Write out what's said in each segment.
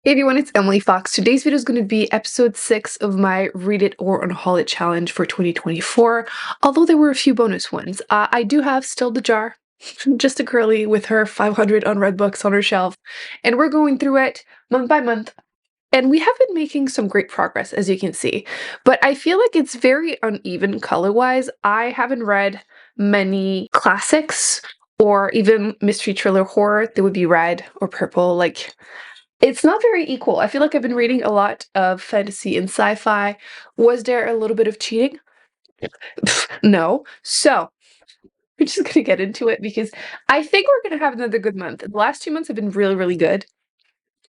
Hey everyone, it's Emily Fox. Today's video is going to be episode 6 of my Read It or Unhaul It challenge for 2024, although there were a few bonus ones. I do have still the jar, just a girly with her 500 unread books on her shelf, and we're going through it month by month, and we have been making some great progress, as you can see, but I feel like it's very uneven color-wise. I haven't read many classics or even mystery thriller horror that would be red or purple, like it's not very equal. I feel like I've been reading a lot of fantasy and sci-fi. Was there a little bit of cheating? No. So, we're just gonna get into it because I think we're gonna have another good month. The last 2 months have been really, really good,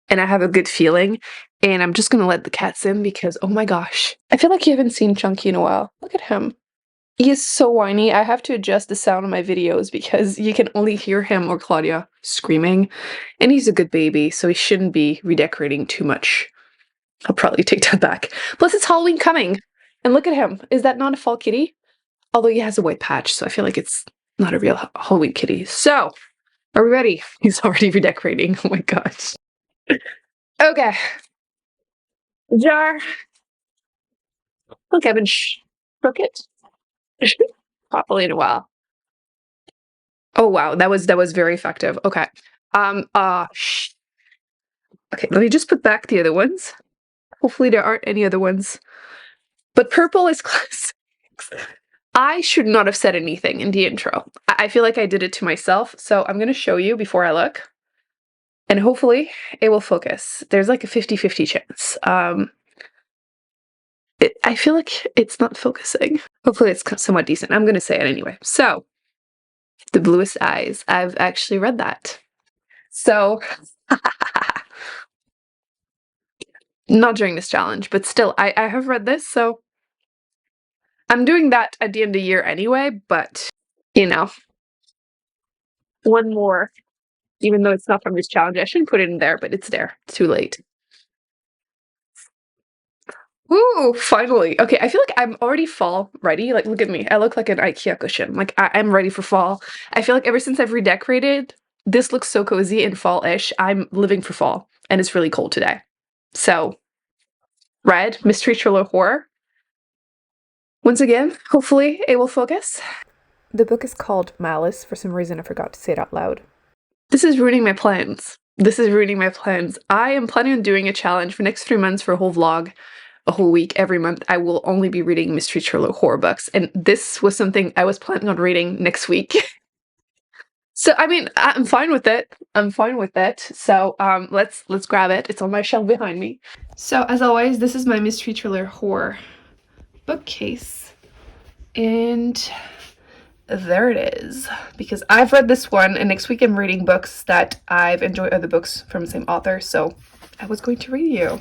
and I have a good feeling, and I'm just gonna let the cats in because, oh my gosh. I feel like you haven't seen Chunky in a while. Look at him. He is so whiny. I have to adjust the sound of my videos because you can only hear him or Claudia screaming. And he's a good baby, so he shouldn't be redecorating too much. I'll probably take that back. Plus, it's Halloween coming. And look at him. Is that not a fall kitty? Although he has a white patch, so I feel like it's not a real Halloween kitty. So, are we ready? He's already redecorating. Oh my gosh. Okay. Jar. Look, Evan, broke it. Probably in a while. Oh wow, that was very effective. Okay. Okay, let me just put back the other ones. Hopefully there aren't any other ones. But purple is classics. I should not have said anything in the intro. I feel like I did it to myself, so I'm gonna show you before I look. And hopefully it will focus. There's like a 50-50 chance. I feel like it's not focusing. Hopefully it's somewhat decent. I'm gonna say it anyway. So, The Bluest Eyes. I've actually read that. So, not during this challenge, but still, I have read this, so I'm doing that at the end of the year anyway, but, you know, one more, even though it's not from this challenge. I shouldn't put it in there, but it's there. It's too late. Woo, finally. Okay, I feel like I'm already fall ready. Like, look at me. I look like an IKEA cushion. Like, I'm ready for fall. I feel like ever since I've redecorated, this looks so cozy and fall-ish. I'm living for fall, and it's really cold today. So, red, mystery thriller horror. Once again, hopefully it will focus. The book is called Malice. For some reason, I forgot to say it out loud. This is ruining my plans. This is ruining my plans. I am planning on doing a challenge for next 3 months for a whole vlog, a whole week, every month. I will only be reading mystery thriller horror books, and this was something I was planning on reading next week. So, I mean, I'm fine with it. I'm fine with it. So, let's grab it. It's on my shelf behind me. So, as always, this is my mystery thriller horror bookcase. And there it is. Because I've read this one, and next week I'm reading books that I've enjoyed other books from the same author, so I was going to read you.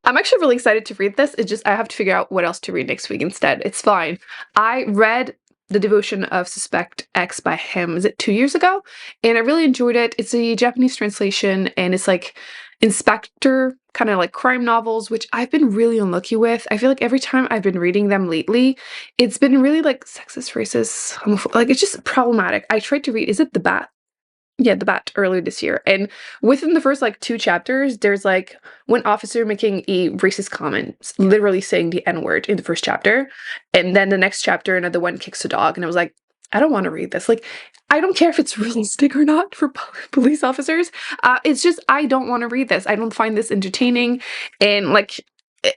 I'm actually really excited to read this. It's just I have to figure out what else to read next week instead. It's fine. I read The Devotion of Suspect X by him, is it 2 years ago? And I really enjoyed it. It's a Japanese translation, and it's like inspector kind of like crime novels, which I've been really unlucky with. I feel like every time I've been reading them lately, it's been really like sexist, racist, homophobic. Like it's just problematic. I tried to read, is it The Bat? Yeah, The Bat earlier this year. And within the first like 2 chapters, there's like one officer making a racist comment, literally saying the N-word in the first chapter. And then the next chapter, another one kicks a dog. And I was like, I don't want to read this. Like, I don't care if it's realistic or not for police officers. It's just, I don't want to read this. I don't find this entertaining. And like,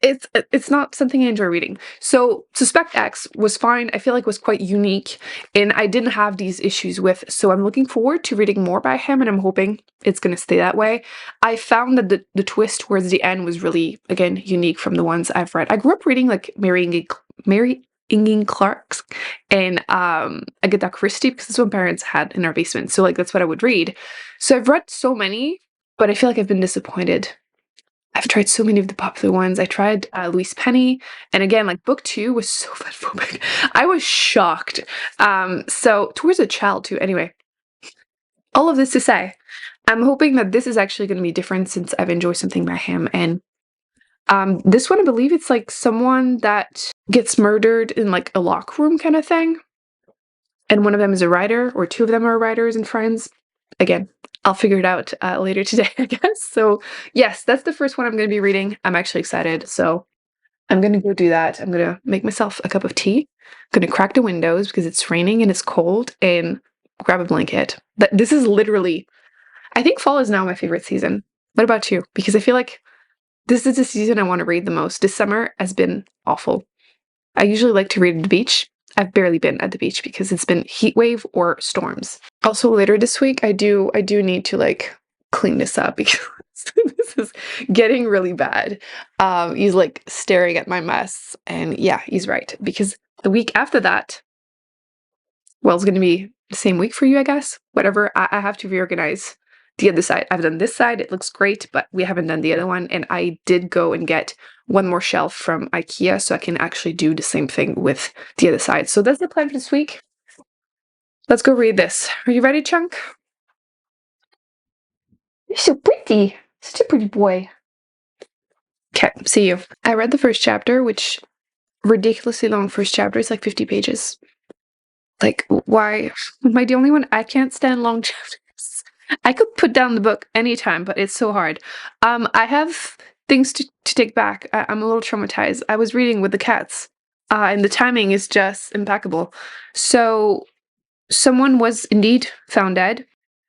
it's not something I enjoy reading. So Suspect X was fine. I feel like it was quite unique and I didn't have these issues with. So I'm looking forward to reading more by him and I'm hoping it's going to stay that way. I found that the twist towards the end was really, again, unique from the ones I've read. I grew up reading like Mary Inge Clark's and Agatha Christie because that's what parents had in our basement. So like that's what I would read. So I've read so many, but I feel like I've been disappointed. I've tried so many of the popular ones. I tried Louise Penny, and again, like book 2 was so fatphobic. I was shocked. So towards a child too. Anyway, all of this to say, I'm hoping that this is actually going to be different since I've enjoyed something by him. And this one, I believe it's like someone that gets murdered in like a locker room kind of thing. And one of them is a writer, or 2 of them are writers and friends. Again, I'll figure it out later today, I guess. So yes, that's the first one I'm going to be reading. I'm actually excited. So I'm going to go do that. I'm going to make myself a cup of tea. I'm going to crack the windows because it's raining and it's cold, and grab a blanket. But this is literally, I think fall is now my favorite season. What about you? Because I feel like this is the season I want to read the most. This summer has been awful. I usually like to read at the beach. I've barely been at the beach because it's been heat wave or storms. Also later this week, I do need to like clean this up because this is getting really bad. He's like staring at my mess, and yeah, he's right, because the week after that, well, it's going to be the same week for you, I guess. Whatever. I have to reorganize the other side. I've done this side. It looks great, but we haven't done the other one. And I did go and get one more shelf from IKEA so I can actually do the same thing with the other side. So that's the plan for this week. Let's go read this. Are you ready, Chunk? You're so pretty. Such a pretty boy. Okay, see you. I read the first chapter, which ridiculously long first chapter. It's like 50 pages. Like, why am I the only one? I can't stand long chapters. I could put down the book anytime, but it's so hard. I have things to take back. I'm a little traumatized. I was reading with the cats, and the timing is just impeccable. So, someone was indeed found dead,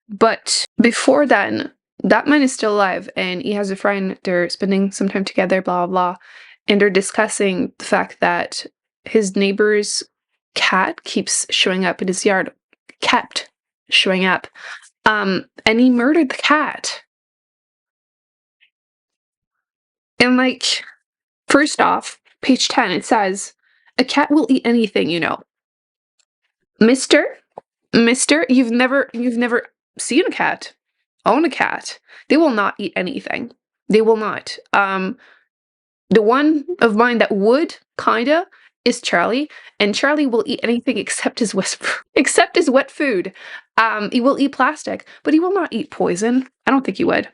but before then, that man is still alive, and he has a friend. They're spending some time together, blah, blah, blah. And they're discussing the fact that his neighbor's cat keeps showing up in his yard. Kept showing up. And he murdered the cat. And like, first off, page 10, it says, a cat will eat anything, you know. Mister, you've never seen a cat, own a cat. They will not eat anything. They will not. The one of mine that would, kinda, is Charlie, and Charlie will eat anything except his wet food. He will eat plastic, but he will not eat poison. I don't think he would.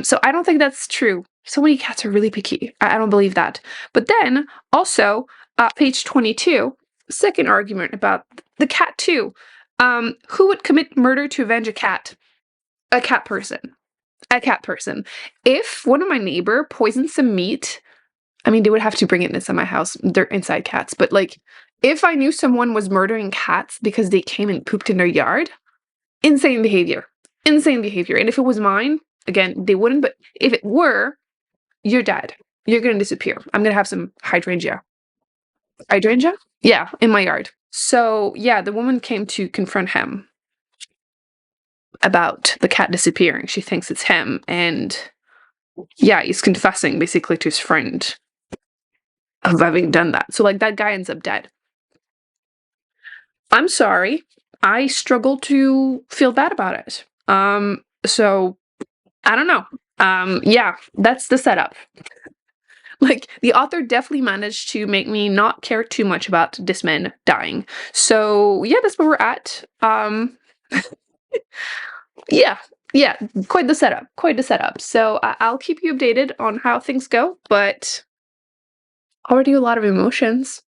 So I don't think that's true. So many cats are really picky. I don't believe that. But then, also, page 22, second argument about the cat too. Who would commit murder to avenge a cat? A cat person. A cat person. If one of my neighbor poisons some meat, I mean, they would have to bring it inside my house. They're inside cats. But, like, if I knew someone was murdering cats because they came and pooped in their yard, insane behavior. Insane behavior. And if it was mine, again, they wouldn't. But if it were, you're dead. You're going to disappear. I'm going to have some hydrangea. Hydrangea? Yeah, in my yard. So, yeah, the woman came to confront him about the cat disappearing. She thinks it's him. And, yeah, he's confessing basically to his friend of having done that. So, like, that guy ends up dead. I'm sorry. I struggle to feel bad about it. So I don't know. Yeah, that's the setup. Like, the author definitely managed to make me not care too much about this man dying. So yeah, that's where we're at. Yeah, yeah, quite the setup. Quite the setup. So I'll keep you updated on how things go, but already a lot of emotions.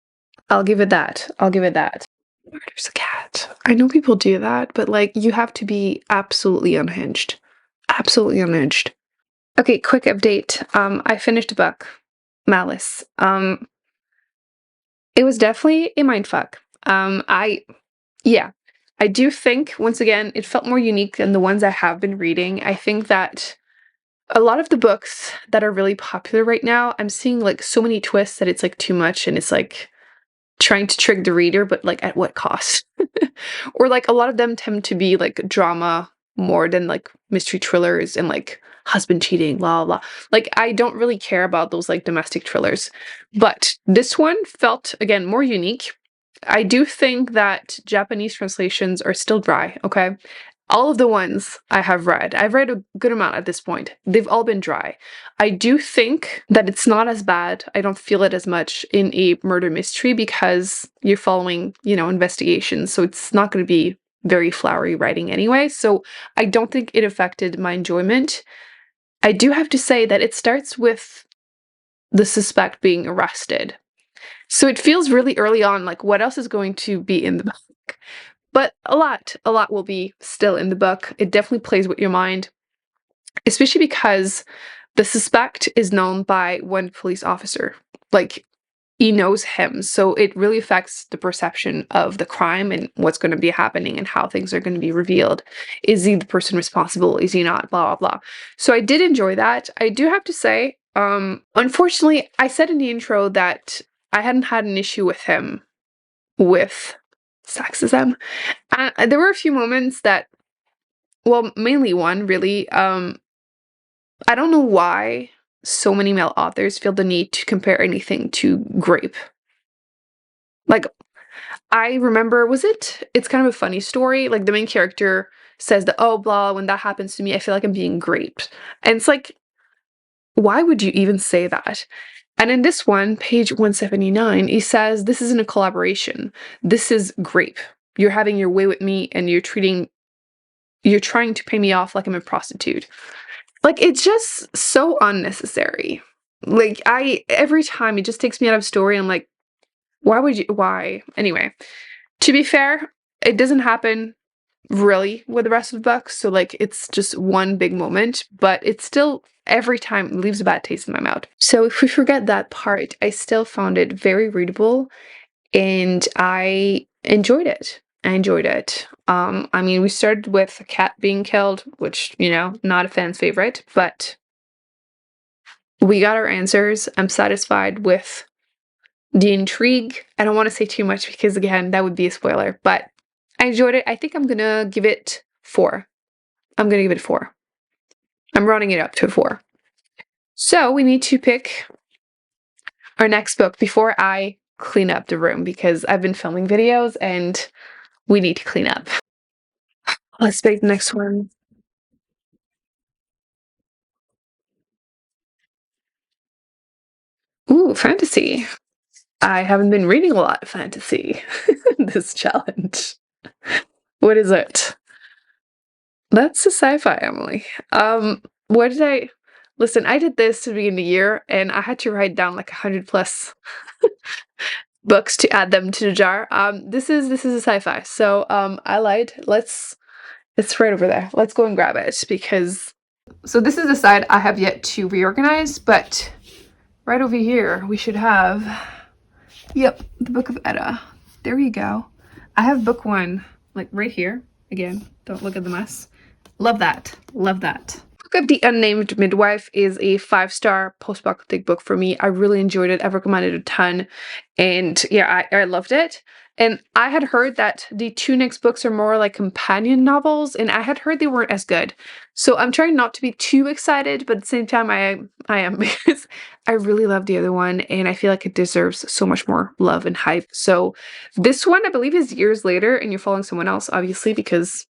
I'll give it that. I'll give it that. Murders a cat. I know people do that, but like, you have to be absolutely unhinged. Absolutely unhinged. Okay, quick update. I finished a book, Malice. It was definitely a mindfuck. Yeah, I do think, once again, it felt more unique than the ones I have been reading. I think that a lot of the books that are really popular right now, I'm seeing like so many twists that it's like too much, and it's like trying to trick the reader, but like at what cost? Or like a lot of them tend to be like drama more than like mystery thrillers and like husband cheating, blah, blah. Like, I don't really care about those like domestic thrillers. But this one felt, again, more unique. I do think that Japanese translations are still dry, okay? All of the ones I have read, I've read a good amount at this point. They've all been dry. I do think that it's not as bad. I don't feel it as much in a murder mystery because you're following, investigations. So it's not going to be very flowery writing anyway. So I don't think it affected my enjoyment. I do have to say that it starts with the suspect being arrested. So it feels really early on like what else is going to be in the book. But a lot will be still in the book. It definitely plays with your mind, especially because the suspect is known by one police officer. Like, he knows him, so it really affects the perception of the crime and what's going to be happening and how things are going to be revealed. Is he the person responsible? Is he not? Blah, blah, blah. So I did enjoy that. I do have to say, unfortunately, I said in the intro that I hadn't had an issue with him with sexism. There were a few moments that, well, mainly one, really. I don't know why so many male authors feel the need to compare anything to grape. Like, I remember, it's kind of a funny story. Like, the main character says that, oh, blah, when that happens to me, I feel like I'm being graped. And it's like, why would you even say that? And in this one, page 179, he says, this isn't a collaboration. This is grape. You're having your way with me and you're trying to pay me off like I'm a prostitute. Like, it's just so unnecessary. Like, every time it just takes me out of story. I'm like, why? Anyway, to be fair, it doesn't happen really with the rest of the book. So, like, it's just one big moment, but it's still, every time, leaves a bad taste in my mouth. So if we forget that part, I still found it very readable and I enjoyed it. I mean, we started with a cat being killed, which, not a fan's favorite, but we got our answers. I'm satisfied with the intrigue. I don't want to say too much because, again, that would be a spoiler, but I enjoyed it. I think I'm gonna give it 4. I'm gonna give it 4. I'm rounding it up to a 4. So we need to pick our next book before I clean up the room because I've been filming videos and we need to clean up. Let's pick the next one. Ooh, fantasy. I haven't been reading a lot of fantasy this challenge. What is it? That's a sci-fi, Emily. What did I listen? I did this to begin the year, and I had to write down like 100 plus books to add them to the jar. This is a sci-fi, so I lied. It's right over there. Let's go and grab it because. So this is the side I have yet to reorganize, but right over here we should have. Yep, the Book of Edda. There you go. I have book 1, like right here. Again, don't look at the mess. Love that. Love that. Book of the Unnamed Midwife is a 5-star post-apocalyptic book for me. I really enjoyed it. I've recommended it a ton. And yeah, I loved it. And I had heard that the 2 next books are more like companion novels, and I had heard they weren't as good. So I'm trying not to be too excited, but at the same time I am because I really love the other one, and I feel like it deserves so much more love and hype. So this one, I believe, is years later, and you're following someone else, obviously, because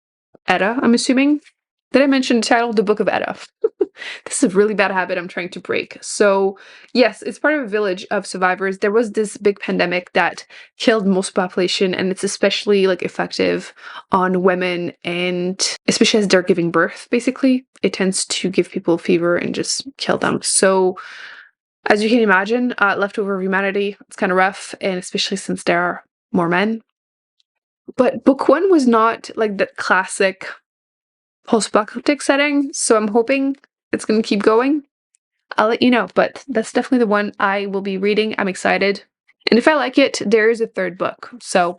Edda, I'm assuming. Did I mention the title? The Book of Edda. This is a really bad habit I'm trying to break. So yes, it's part of a village of survivors. There was this big pandemic that killed most population, and it's especially like effective on women, and especially as they're giving birth, basically. It tends to give people fever and just kill them. So as you can imagine, leftover humanity, it's kind of rough, and especially since there are more men. But book 1 was not like the classic post-apocalyptic setting, so I'm hoping it's going to keep going. I'll let you know, but that's definitely the one I will be reading. I'm excited. And if I like it, there is a 3rd book. So,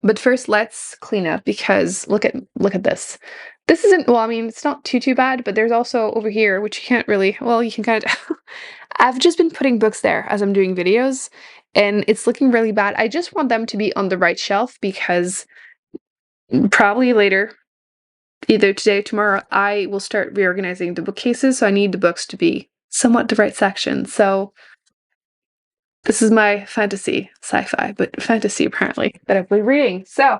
but first let's clean up because look at this. This isn't, well, I mean, it's not too bad, but there's also over here, which you can't really, well, you can kind of, I've just been putting books there as I'm doing videos, and it's looking really bad. I just want them to be on the right shelf because probably later, either today or tomorrow, I will start reorganizing the bookcases, so I need the books to be somewhat the right section. So this is my fantasy, sci-fi, but fantasy apparently, that I've been reading. So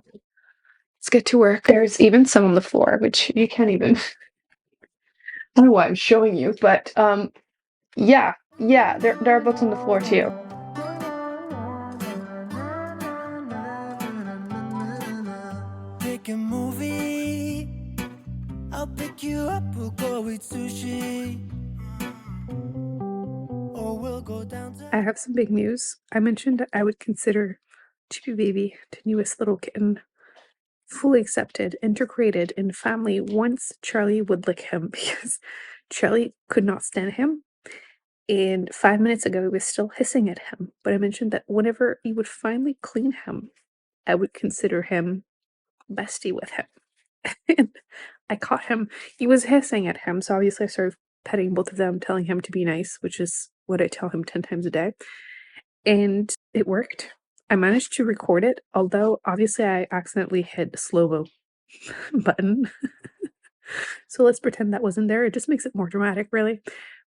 let's get to work. There's even some on the floor, which you can't even, I don't know why I'm showing you, but yeah, there are books on the floor too. Pick a movie, I'll pick you up, we'll go eat sushi. Or we'll go down to... I have some big news. I mentioned that I would consider Chippy Baby the newest little kitten. fully accepted, integrated in family once Charlie would lick him because Charlie could not stand him. And 5 minutes ago, he was still hissing at him. But I mentioned that whenever he would finally clean him, I would consider him bestie with him. And I caught him. He was hissing at him, so obviously I started petting both of them, telling him to be nice, which is what I tell him 10 times a day. And it worked. I managed to record it, although obviously I accidentally hit the slow-mo button. So let's pretend that wasn't there. It just makes it more dramatic, really.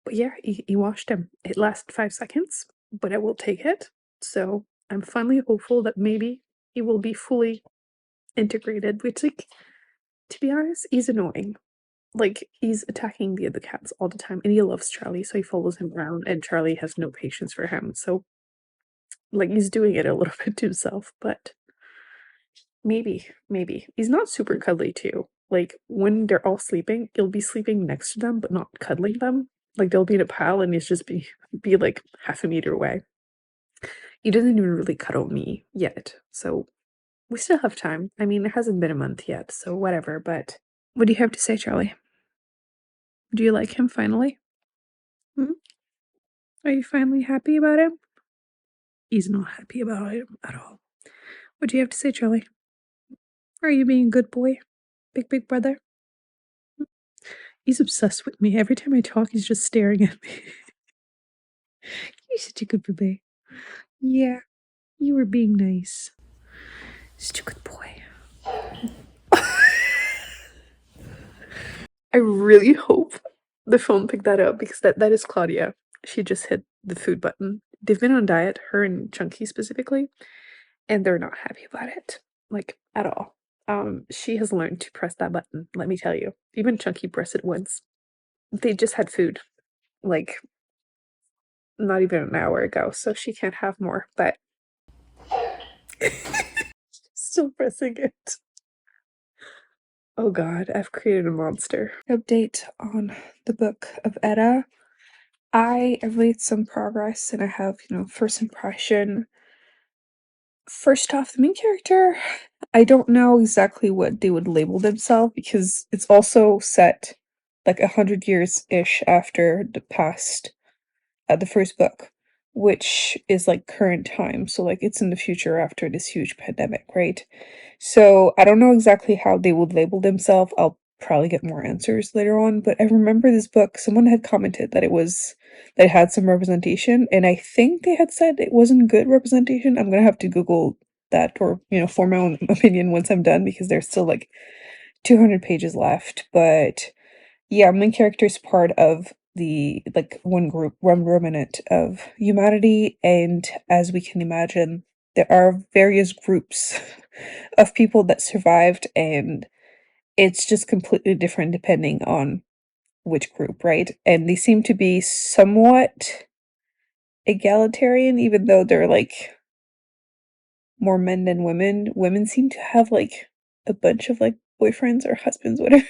But yeah, he washed him. It lasted 5 seconds, but I will take it. So I'm finally hopeful that maybe he will be fully integrated, which, like, to be honest, he's annoying. Like, he's attacking the other cats all the time, and he loves Charlie, so he follows him around, and Charlie has no patience for him. So, like, he's doing it a little bit to himself, but maybe, maybe. He's not super cuddly, too. Like, when they're all sleeping, he'll be sleeping next to them, but not cuddling them. Like, they'll be in a pile, and he's just be like half a meter away. He doesn't even really cuddle me yet, so we still have time. I mean, it hasn't been a month yet, so whatever, but what do you have to say, Charlie? Do you like him finally? Hmm? Are you finally happy about him? He's not happy about him at all. What do you have to say, Charlie? Are you being a good boy? Big brother? Hmm? He's obsessed with me. Every time I talk, he's just staring at me. You're such a good baby. Yeah, you were being nice. Such a good boy. I really hope the phone picked that up because that is Claudia. She just hit the food button. They've been on diet, her and Chunky specifically, and they're not happy about it, like, at all. She has learned to press that button, let me tell you. Even Chunky pressed it once. They just had food, like, not even an hour ago, so she can't have more, but still pressing it. Oh god, I've created a monster. Update on the Book of Edda. I have made some progress and I have, first impression. First off, the main character, I don't know exactly what they would label themselves because it's also set like 100 years-ish after the past, the first book, which is like current time. So like it's in the future after this huge pandemic, right? So I don't know exactly how they would label themselves. I'll probably get more answers later on, but I remember this book, someone had commented that it had some representation, and I think they had said it wasn't good representation. I'm gonna have to Google that or, form my own opinion once I'm done because there's still like 200 pages left. But yeah, main character is part of the like one group, one remnant of humanity, and as we can imagine, there are various groups of people that survived, and it's just completely different depending on which group, right? And they seem to be somewhat egalitarian, even though they're like more men than women. Women seem to have like a bunch of like boyfriends or husbands, whatever.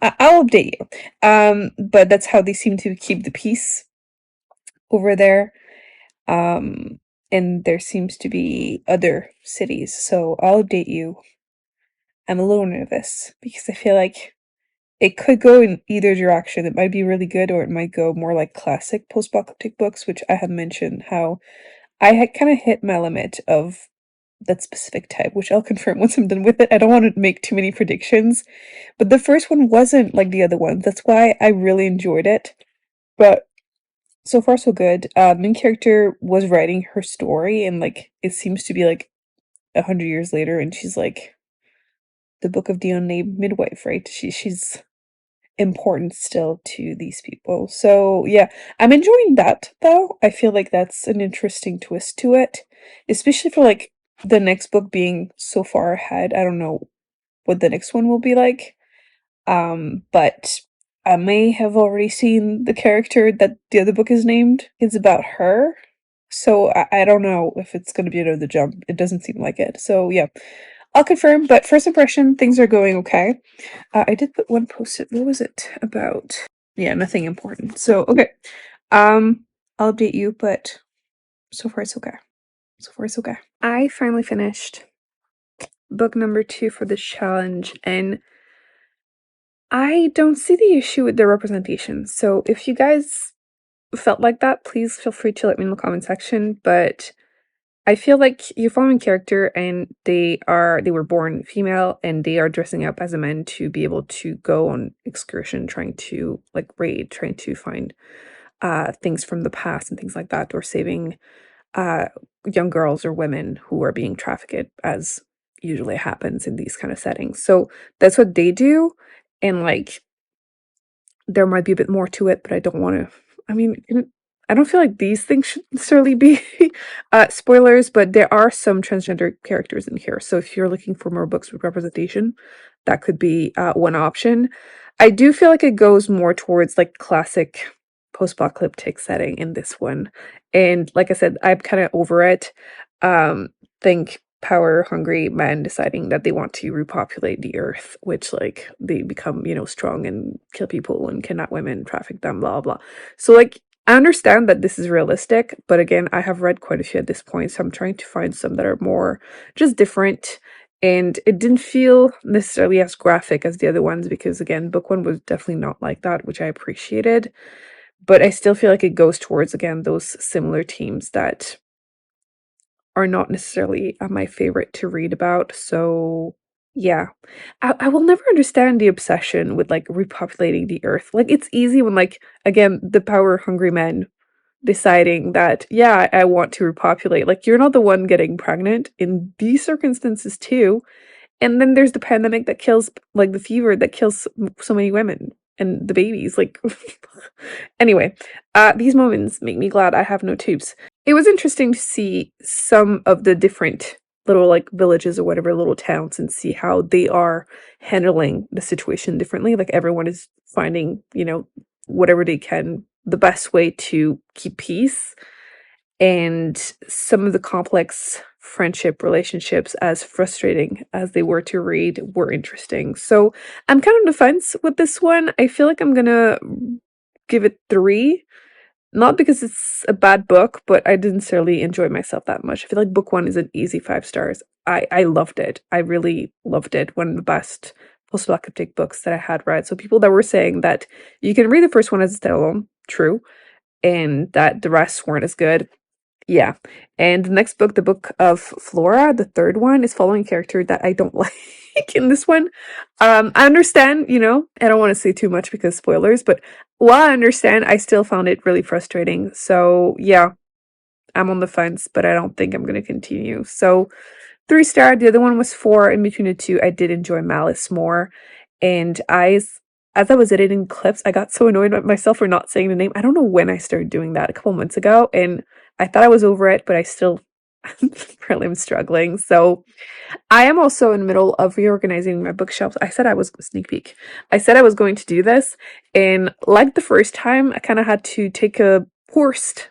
I'll update you. But that's how they seem to keep the peace over there. Um, and there seems to be other cities, so I'll update you. I'm a little nervous because I feel like it could go in either direction. It might be really good, or it might go more like classic post-apocalyptic books, which I have mentioned how I had kind of hit my limit of that specific type, which I'll confirm once I'm done with it. I don't want to make too many predictions, but the first one wasn't like the other ones. That's why I really enjoyed it. But so far, so good. Main character was writing her story, and like it seems to be like 100 years later, and she's like the Book of the Unnamed Midwife, right? She's important still to these people. So yeah, I'm enjoying that though. I feel like that's an interesting twist to it, especially for like the next book being so far ahead. I don't know what the next one will be like. But I may have already seen the character that the other book is named. It's about her. So I don't know if it's going to be another jump. It doesn't seem like it. So yeah, I'll confirm. But first impression, things are going okay. I did put one post-it. What was it about? Yeah, nothing important. So okay. I'll update you, but so far it's okay. So far it's okay. I finally finished book number 2 for this challenge, and I don't see the issue with the representation. So if you guys felt like that, please feel free to let me know in the comment section. But I feel like you're following character and they were born female and they are dressing up as a man to be able to go on excursion, trying to like raid, trying to find things from the past and things like that, or saving uh young girls or women who are being trafficked, as usually happens in these kind of settings. So that's what they do. And like there might be a bit more to it, but I don't want to. I mean, I don't feel like these things should necessarily be spoilers, but there are some transgender characters in here. So if you're looking for more books with representation, that could be one option. I do feel like it goes more towards like classic post-apocalyptic setting in this one. And like I said, I'm kind of over it. Think power hungry men deciding that they want to repopulate the earth, which like they become, strong and kill people and kidnap women, traffic them, blah blah. So like I understand that this is realistic, but again, I have read quite a few at this point, so I'm trying to find some that are more just different. And it didn't feel necessarily as graphic as the other ones because again, book 1 was definitely not like that, which I appreciated. But I still feel like it goes towards again those similar themes that are not necessarily my favorite to read about. So yeah, I will never understand the obsession with like repopulating the earth. Like it's easy when like again the power hungry men deciding that yeah I want to repopulate. Like you're not the one getting pregnant in these circumstances too. And then there's the pandemic that kills, like the fever that kills so many women and the babies. Like, anyway, these moments make me glad I have no tubes. It was interesting to see some of the different little like villages or whatever little towns and see how they are handling the situation differently. Like everyone is finding, whatever they can, the best way to keep peace, and some of the complex friendship relationships, as frustrating as they were to read, were interesting. So I'm kind of on the fence with this one. I feel like I'm gonna give it 3. Not because it's a bad book, but I didn't necessarily enjoy myself that much. I feel like book 1 is an easy 5 stars. I loved it. I really loved it. One of the best post-apocalyptic books that I had read. So people that were saying that you can read the first one as a standalone, true, and that the rest weren't as good, yeah. And the next book, the Book of Flora, the third one, is following a character that I don't like in this one. I understand, I don't want to say too much because spoilers, but while I understand, I still found it really frustrating. So yeah, I'm on the fence, but I don't think I'm going to continue. So 3 star, the other one was 4. In between the two, I did enjoy Malice more. And as I was editing clips, I got so annoyed at myself for not saying the name. I don't know when I started doing that, a couple months ago, and I thought I was over it, but I still apparently am struggling. So I am also in the middle of reorganizing my bookshelves. I said I was sneak peek. I said I was going to do this, and like the first time, I kind of had to take a forced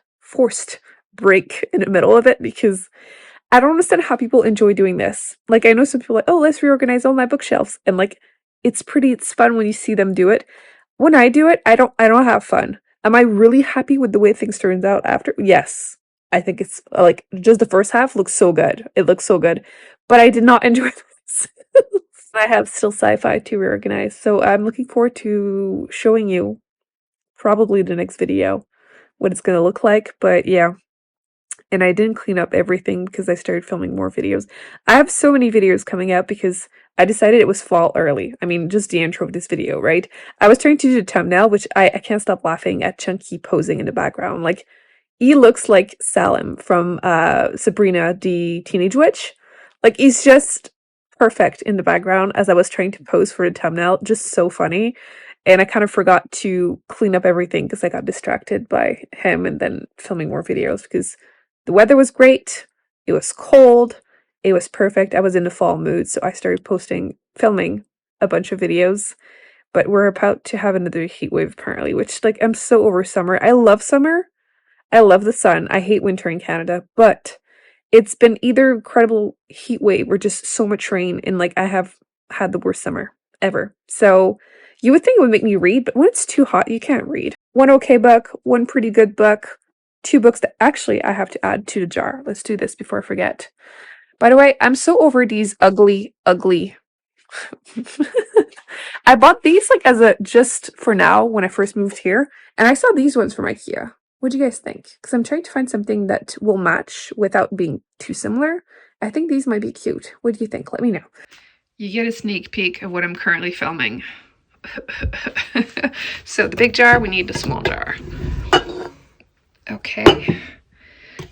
break in the middle of it because I don't understand how people enjoy doing this. Like I know some people are like, oh, let's reorganize all my bookshelves, and like it's fun when you see them do it. When I do it, I don't have fun. Am I really happy with the way things turns out after? Yes. I think it's like just the first half looks so good. It looks so good. But I did not enjoy this. I have still sci-fi to reorganize. So I'm looking forward to showing you probably the next video what it's gonna look like. But yeah. And I didn't clean up everything because I started filming more videos. I have so many videos coming out because I decided it was fall early. I mean, just the intro of this video, right? I was trying to do the thumbnail, which I can't stop laughing at Chunky posing in the background. Like, he looks like Salem from Sabrina the Teenage Witch. Like, he's just perfect in the background as I was trying to pose for the thumbnail. Just so funny. And I kind of forgot to clean up everything because I got distracted by him and then filming more videos because the weather was great. It was cold. It was perfect. I was in the fall mood, so I started filming a bunch of videos. But we're about to have another heat wave apparently, which like I'm so over summer. I love summer. I love the sun. I hate winter in Canada, but it's been either incredible heat wave or just so much rain, and like I have had the worst summer ever. So you would think it would make me read, but when it's too hot, you can't read. One okay book, one pretty good book, 2 books that actually I have to add to the jar. Let's do this before I forget. By the way, I'm so over these ugly, ugly. I bought these like as a just for now when I first moved here, and I saw these ones from IKEA. What do you guys think? Because I'm trying to find something that will match without being too similar. I think these might be cute. What do you think? Let me know. You get a sneak peek of what I'm currently filming. So the big jar, we need the small jar. Okay.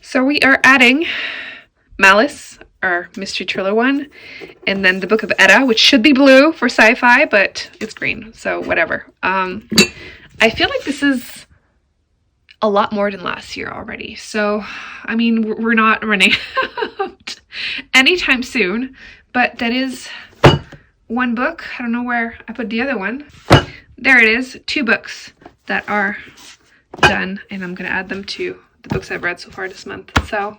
So we are adding Malice, our mystery thriller one, and then the Book of Edda, which should be blue for sci-fi, but it's green, so whatever. I feel like this is a lot more than last year already, so I mean, we're not running out anytime soon, but that is one book. I don't know where I put the other one. There it is, 2 books that are done, and I'm gonna add them to the books I've read so far this month, so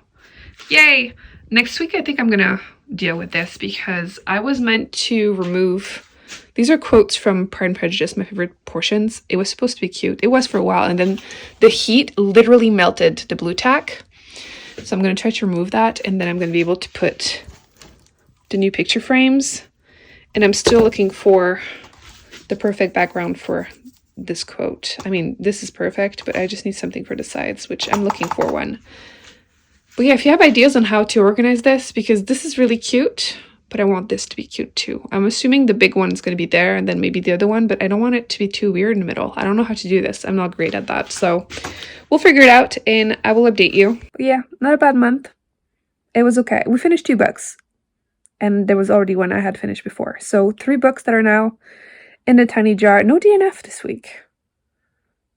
yay! Next week I think I'm gonna deal with this because I was meant to remove, these are quotes from Pride and Prejudice, my favorite portions. It was supposed to be cute. It was for a while, and then the heat literally melted the blue tack. So I'm gonna try to remove that, and then I'm gonna be able to put the new picture frames. And I'm still looking for the perfect background for this quote. I mean, this is perfect, but I just need something for the sides, which I'm looking for one. But yeah, if you have ideas on how to organize this, because this is really cute, but I want this to be cute too. I'm assuming the big one is going to be there and then maybe the other one, but I don't want it to be too weird in the middle. I don't know how to do this. I'm not great at that. So we'll figure it out and I will update you. But yeah, not a bad month. It was okay. We finished 2 books and there was already one I had finished before. So 3 books that are now in a tiny jar. No DNF this week.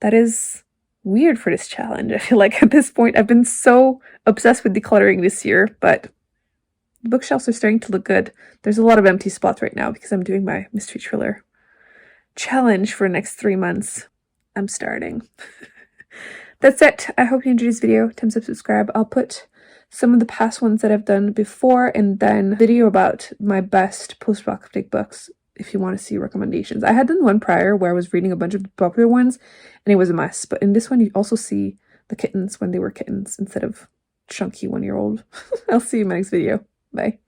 That is weird for this challenge. I feel like at this point I've been so obsessed with decluttering this year, but the bookshelves are starting to look good. There's a lot of empty spots right now because I'm doing my mystery thriller challenge for the next 3 months. I'm starting. That's it. I hope you enjoyed this video. Thumbs up, subscribe. I'll put some of the past ones that I've done before and then a video about my best post-apocalyptic books if you want to see recommendations. I had done one prior where I was reading a bunch of popular ones and it was a mess, but in this one you also see the kittens when they were kittens instead of chunky 1-year-old. I'll see you in my next video. Bye.